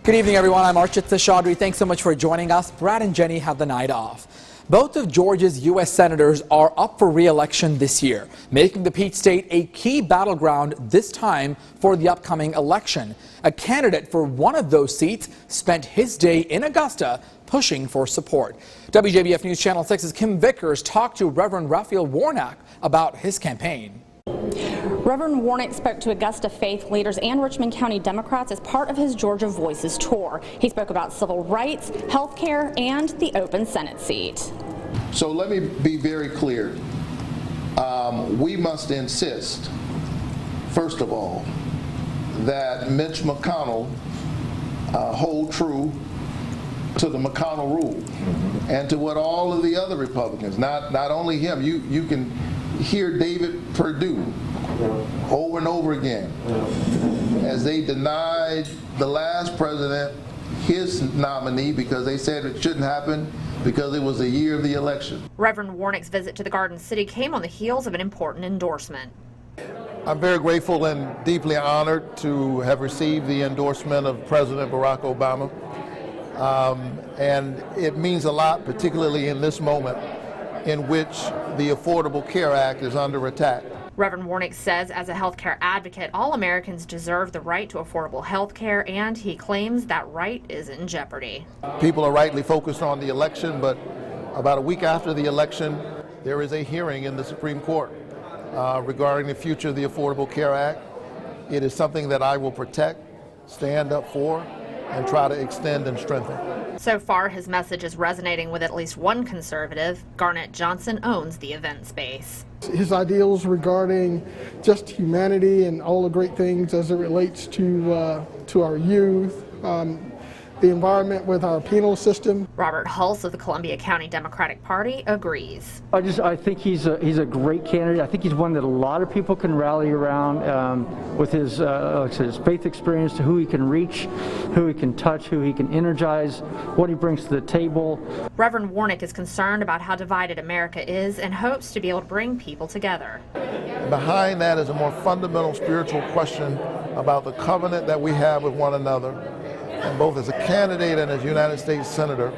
Good evening, everyone. I'm Archita Chaudhry. Thanks so much for joining us. Brad and Jenny have the night off. Both of Georgia's U.S. senators are up for re-election this year, making the Peach State a key battleground this time for the upcoming election. A candidate for one of those seats spent his day in Augusta pushing for support. WJBF News Channel 6's Kim Vickers talked to Reverend Raphael Warnock about his campaign. Reverend Warnock spoke to Augusta faith leaders and Richmond County Democrats as part of his Georgia Voices tour. He spoke about civil rights, health care, and the open Senate seat. So let me be very clear. We must insist, first of all, that Mitch McConnell hold true to the McConnell rule and to what all of the other Republicans, not only him, you can hear David Perdue over and over again as they denied the last president his nominee because they said it shouldn't happen because it was the year of the election. Reverend Warnock's visit to the Garden City came on the heels of an important endorsement. I'm very grateful and deeply honored to have received the endorsement of President Barack Obama. And it means a lot, particularly in this moment in which the Affordable Care Act is under attack. Reverend Warnock says as a healthcare advocate, all Americans deserve the right to affordable health care, and he claims that right is in jeopardy. People are rightly focused on the election, but about a week after the election, there is a hearing in the Supreme Court regarding the future of the Affordable Care Act. It is something that I will protect, stand up for, and try to extend and strengthen. So far, his message is resonating with at least one conservative. Garnett Johnson owns the event space. His ideals regarding just humanity and all the great things as it relates to our youth, the environment with our penal system. Robert Hulse of the Columbia County Democratic Party agrees. I think he's a great candidate. I think he's one that a lot of people can rally around with his faith experience, to who he can reach, who he can touch, who he can energize, what he brings to the table. Reverend Warnock is concerned about how divided America is and hopes to be able to bring people together. Behind that is a more fundamental spiritual question about the covenant that we have with one another. And both as a candidate and as United States Senator,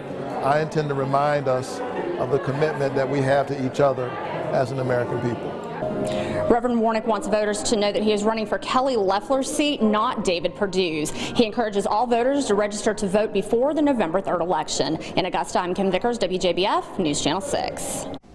I intend to remind us of the commitment that we have to each other as an American people. Reverend Warnock wants voters to know that he is running for Kelly Loeffler's seat, not David Perdue's. He encourages all voters to register to vote before the November 3rd election. In Augusta, I'm Kim Vickers, WJBF News Channel 6.